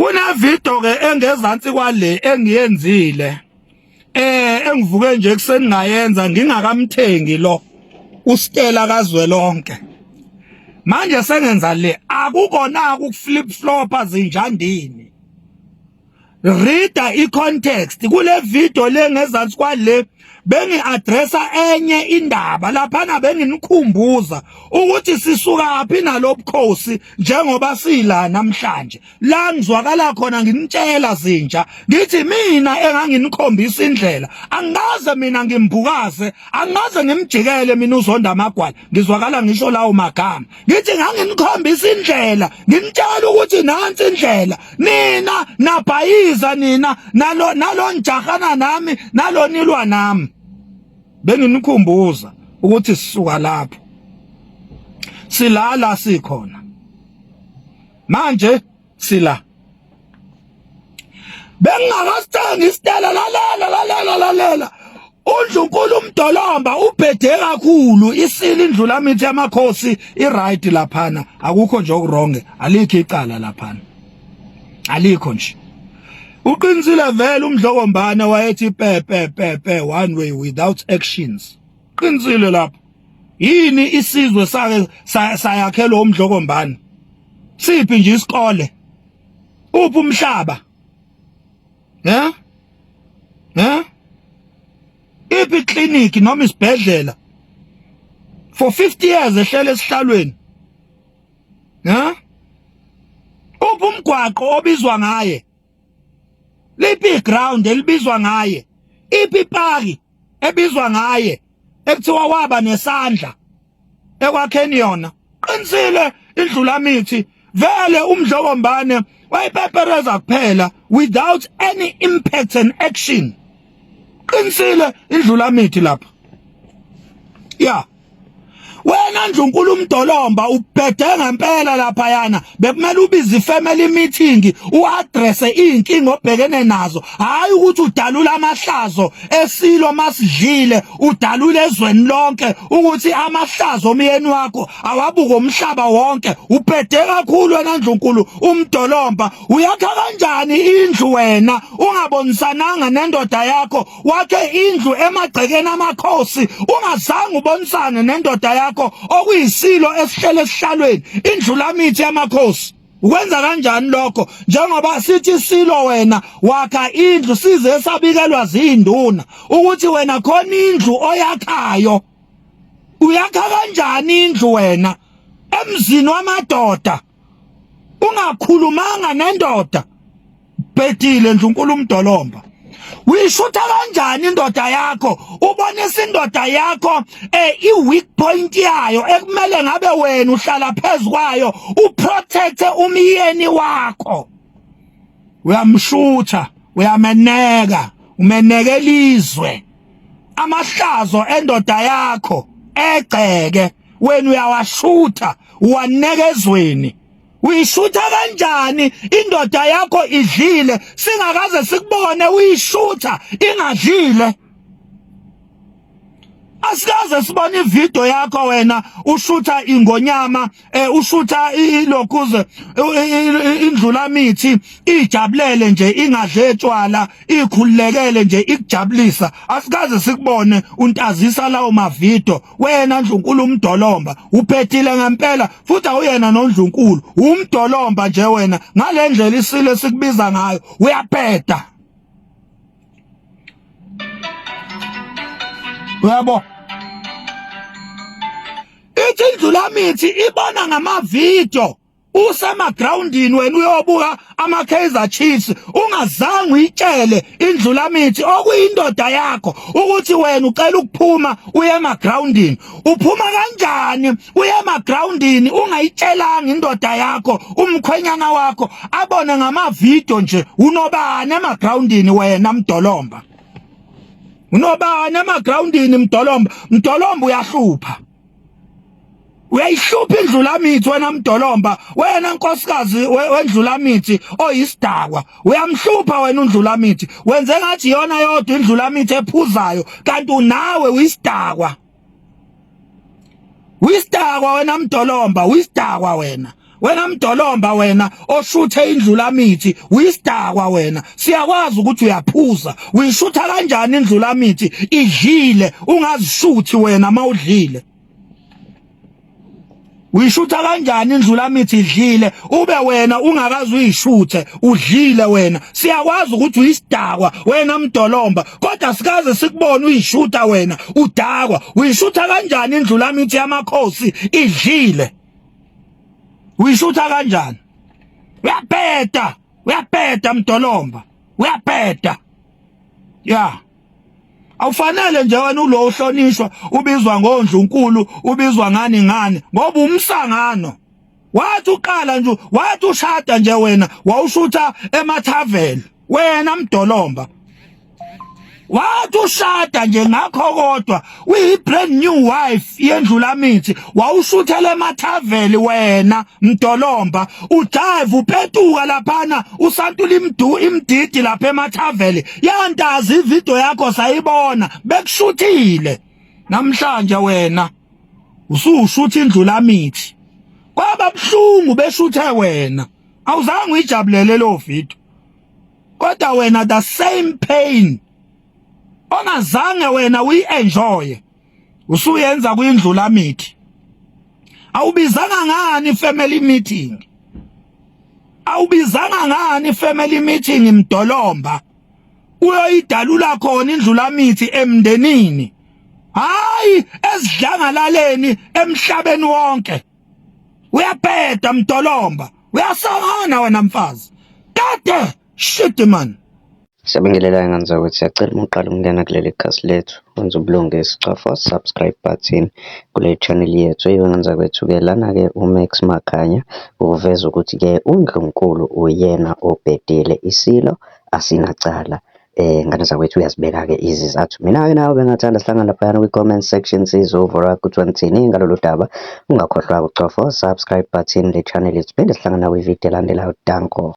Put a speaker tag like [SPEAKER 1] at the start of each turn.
[SPEAKER 1] Kuna video ke engezansi kwale engiyenzile engivuke nje ekseni ngayenza ngingakamthengi lo uStella kaZwelonke. Manje sengenza le akukona ukuflip flopper zinjandini. Reader icontext kule video lengezansi kwale bengi addressa enye indaba laphana benginikhumbuza ukuthi sisuka phi nalobukhosi njengoba sila namhlanje la ngizwakala khona nginitshela zinja ngithi mina enganginikhombisa indlela angaze mina ngimbukaze angaze ngimjikele mina uZonda Magwala ngizwakala ngisho lawo magama ngithi nganginikhombisa indlela nginitshela ukuthi nansi indlela nina nabhayiza nina nalo njahana nami nalo nilwa nami benginikhumbuza ukuthi sisuka lapho silala sikhona manje sila bengakasithengi iStella lalela uNdlunkulu uMdolomba ubhede kakhulu isile indlula mithi yamakhosi iright laphana akukho nje okuronge alikho icala laphana alikho nje uqinisile vele uMdlokombane wayethi pe one way without actions qinisile lapho yini isizwe sake sayakhela uMdlokombane siphi nje isikole uphi umhlaba iphi clinic noma isibhedlela for 50 years ehlele esihlalweni uphi umgwaqo obizwa ngaye liphi ground elibizwa ngaye iphi parki ebizwa ngaye ekuthiwa waba nesandla ekwakheni yona qinisile indlula mithi vele uMdlokombane wayipepereza kuphela without any impact and action qinisile indlula mithi lapha wena Ndlunkulu uMdolomba ubhede ngempela lapha yana bekumele ubize ifamily meeting uaddress inkinga obhekene nazo hayi ukuthi udalula amahlazo esilo masidlile udalule ezweni lonke ukuthi amahlazo omyeni wakho awabuka umhlaba wonke ubhede kakhulu wena Ndlunkulu uMdolomba uyakha kanjani indlu wena ungabonisananga nendoda yakho wakhe indlu emagcekeni amakhosi ungazange ubonisane nendoda yakho okuyisilo esihlele esihlalweni indlula mithi yamakhosi ukwenza kanjani lokho njengoba sithi silo wena wakha indlu size sabikelwa zinduna ukuthi wena khona indlu oyakhayo uyakha kanjani indlu wena emzini wamadoda ungakhulumanga nendoda bhedile Ndlunkulu uMdolomba uyishutha kanjani indoda yakho ubonisa indoda yakho i-weak point yayo ekumele ngabe wena uhlala phezukwayo uprotecte umyeni wakho uyamshutha uyameneka umeneka elizwe amahlazo endoda yakho egceke wena uyawashutha uwaneka ezweni uyishutha kanjani indoda yakho idlile singakaze sikubone uyishutha ingadlile asikaze sibone ivideo yakho wena ushutha ingonyama ushutha ilokuze indlula mithi ijabulele nje ingadletshwala ikhululekele nje ikujabulisa asikaze sikubone untazisa lawo mavideo wena Ndlunkulu uMdolomba uphethile ngempela futhi awuyena noNdlunkulu uMdolomba nje wena ngalendlela isile sikubiza ngayo uyapheda uyabo ithi indlula mithi ibona ngamavideo usemagroundini wena uyobuka ama-Kaizer Chiefs ungazange uyitshele indlula mithi okuyindoda yakho ukuthi wena ucela ukuphuma uye emagroundini uphuma kanjani uye emagroundini ungayitshelanga indoda yakho umkhwenyana wakho abone ngamavideo nje unobani emagroundini wena Mdolomba unobani emagroundini Mdolomba uyahlupha uyayihlupha indlula mithi wena Mdolomba wena nkosikazi wendlula mithi oyisidakwa uyamhlupha wena undlula mithi wenze ngathi yona yodwa indlula mithi ephuzayo kanti unawe uyisidakwa wena Mdolomba uyisidakwa wena wena mdolomba wena oshuthe indlulamithi uyisidakwa wena siyakwazi ukuthi uyaphuza uyishutha kanjani indlulamithi idlile ungazishuthi wena mawudlile uyishutha kanjani indlulamithi idlile ube wena ungakazi uyishuthe udlile wena siyakwazi ukuthi uyisidakwa wena mdolomba kodwa sikaze sikubone uyishutha wena udakwa uyishutha kanjani indlulamithi yamakhosi idlile uyishutha kanjani uyapeta mdolomba uyapeta awufanele nje wena ulo ohlonishwa ubizwa ngoNdlunkulu ubizwa ngani ngoba umsangano wathi uqala nje wathi ushada nje wena wawushutha emathaveni wena mdolomba wathi ushada nje ngakho kodwa uyi brand new wife yendlulamithi wawushuthele emathaveli wena mdolomba udive uphetuka laphana usantula imdidi lapha emathaveli yantazi ivideo yakho sayibona bekushuthile namhlanje wena usushutha indlulamithi kwaba buhlungu beshuthe wena awuzange uyijabulele lo video kodwa wena the same pain ongazange wena uyi-enjoye usuyenza kuyindlulamithi awubizanga ngani family meeting awubizanga ngani family meeting mdolomba uyoyidalula khona indlulamithi emndenini hayi esidlangalaleni emhlabeni wonke uyaphetha mdolomba uyasangana wena mfazi kade shit man.
[SPEAKER 2] Siyabingelela ingane zakwethu siyacela umuqala ukungena kuleli khasi lethu wenza ubulungisa cofa subscribe button kule channel yethu ingane zakwethu-ke lana-ke uMax Makhanya uveza ukuthi-ke uNdlunkulu uyena obhedile isilo asinacala ngane zakwethu uyazibeka-ke izizathu mina-ke nawe bengathanda sihlangana laphayana kwi-comment section sizovora ukuthi wenzeni ngalolu daba ungakhohlwa ukucofa subscribe button le channel yethu phinde sihlangana kwividiyo elandelayo danko.